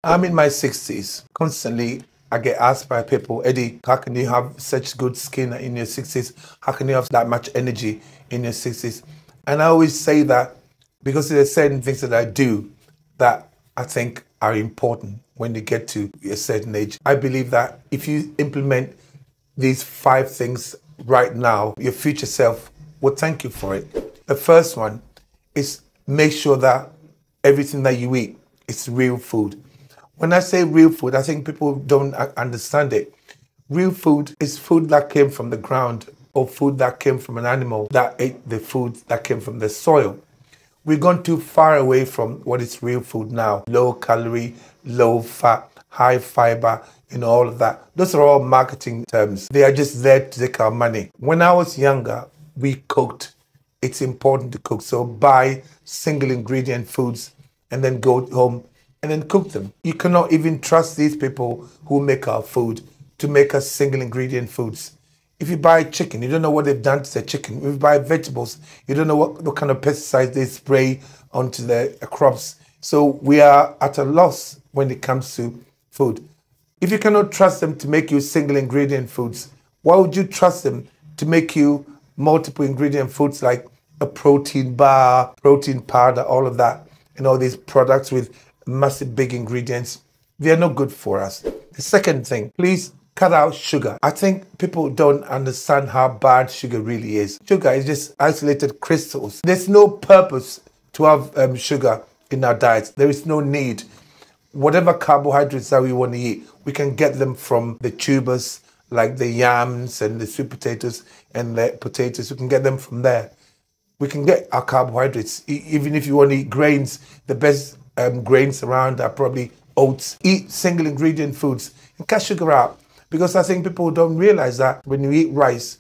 I'm in my 60s. Constantly, I get asked by people, Eddie, how can you have such good skin in your 60s? How can you have that much energy in your 60s? And I always say that because there's certain things that I do that I think are important when you get to a certain age. I believe that if you implement these 5 things right now, your future self will thank you for it. The first one is make sure that everything that you eat is real food. When I say real food, I think people don't understand it. Real food is food that came from the ground or food that came from an animal that ate the food that came from the soil. We've gone too far away from what is real food now. Low calorie, low fat, high fiber, all of that. Those are all marketing terms. They are just there to take our money. When I was younger, we cooked. It's important to cook. So buy single ingredient foods and then go home and then cook them. You cannot even trust these people who make our food to make us single ingredient foods. If you buy chicken, you don't know what they've done to the chicken. If you buy vegetables, you don't know what kind of pesticides they spray onto the crops. So we are at a loss when it comes to food. If you cannot trust them to make you single ingredient foods, why would you trust them to make you multiple ingredient foods like a protein bar, protein powder, all of that, and all these products with massive big ingredients? They are not good for us. The second thing, please cut out sugar. I think people don't understand how bad sugar really is. Sugar is just isolated crystals. There's no purpose to have sugar in our diets. There is no need. Whatever carbohydrates that we want to eat, we can get them from the tubers, like the yams and the sweet potatoes and the potatoes. We can get them from there. We can get our carbohydrates. Even if you want to eat grains, the best grains around are probably oats. Eat single ingredient foods and cut sugar out. Because I think people don't realize that when you eat rice,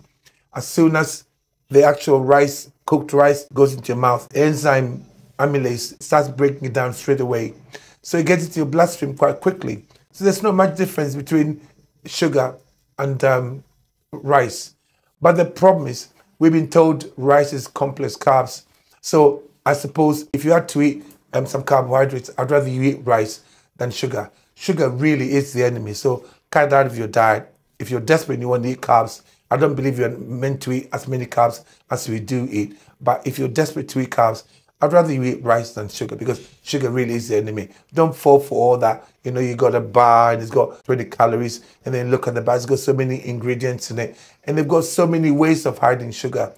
as soon as the actual rice, cooked rice, goes into your mouth, enzyme amylase starts breaking it down straight away. So it gets into your bloodstream quite quickly. So there's not much difference between sugar and rice. But the problem is, we've been told rice is complex carbs. So I suppose if you had to eat some carbohydrates, I'd rather you eat rice than sugar. Sugar really is the enemy. So cut it out of your diet. If you're desperate and you want to eat carbs, I don't believe you're meant to eat as many carbs as we do eat. But if you're desperate to eat carbs, I'd rather you eat rice than sugar because sugar really is the enemy. Don't fall for all that. You got a bar and it's got 20 calories and then look at the bar, it's got so many ingredients in it and they've got so many ways of hiding sugar.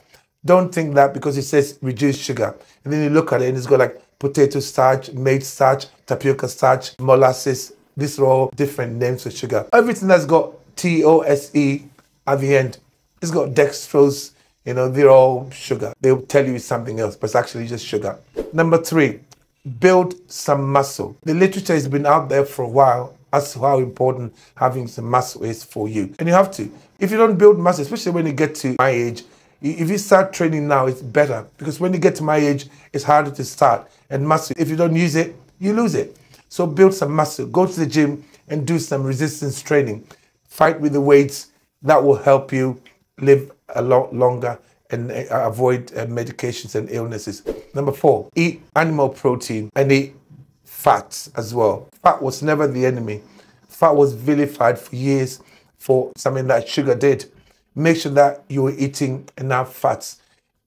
Don't think that because it says reduce sugar and then you look at it and it's got like potato starch, maize starch, tapioca starch, molasses. These are all different names for sugar. Everything that's got TOSE at the end, it's got dextrose, they're all sugar. They'll tell you something else, but it's actually just sugar. Number 3, build some muscle. The literature has been out there for a while as to how important having some muscle is for you. And you have to. If you don't build muscle, especially when you get to my age, if you start training now, it's better. Because when you get to my age, it's harder to start. And muscle, if you don't use it, you lose it. So build some muscle. Go to the gym and do some resistance training. Fight with the weights. That will help you live a lot longer and avoid medications and illnesses. Number 4, eat animal protein and eat fats as well. Fat was never the enemy. Fat was vilified for years for something that sugar did. Make sure that you're eating enough fats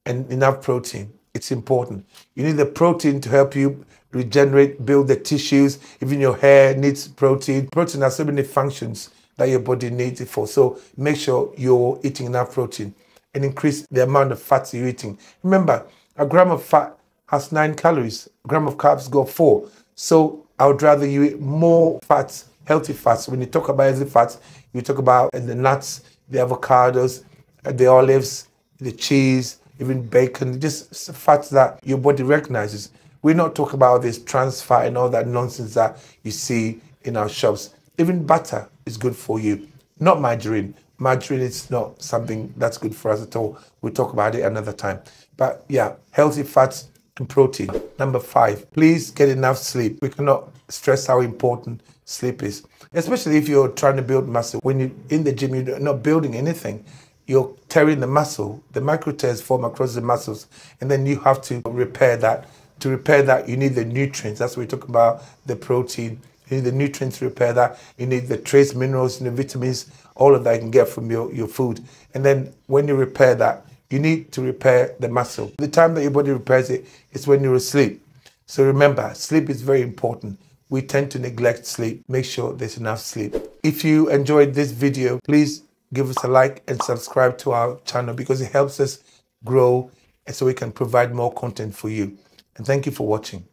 and enough protein. It's important. You need the protein to help you regenerate, build the tissues. Even your hair needs protein. Protein has so many functions that your body needs it for. So make sure you're eating enough protein and increase the amount of fats you're eating. Remember, a gram of fat has 9 calories. A gram of carbs got 4. So I would rather you eat more fats, healthy fats. When you talk about healthy fats, you talk about the nuts, the avocados, the olives, the cheese, even bacon, just fats that your body recognizes. We're not talking about this trans fat and all that nonsense that you see in our shops. Even butter is good for you, not margarine. Margarine is not something that's good for us at all. We'll talk about it another time. But yeah, healthy fats and protein. Number 5, please get enough sleep. We cannot stress how important sleep is, especially if you're trying to build muscle. When you're in the gym, you're not building anything. You're tearing the muscle. The micro tears form across the muscles, and then you have to repair that. To repair that, you need the nutrients. That's what we talk about, the protein. You you need the nutrients to repair that, you need the trace minerals and the vitamins, all of that you can get from your food. And then when you repair that, you need to repair the muscle. The time that your body repairs it is when you're asleep. So remember, sleep is very important. We tend to neglect sleep. Make sure there's enough sleep. If you enjoyed this video, please give us a like and subscribe to our channel because it helps us grow and so we can provide more content for you. And thank you for watching.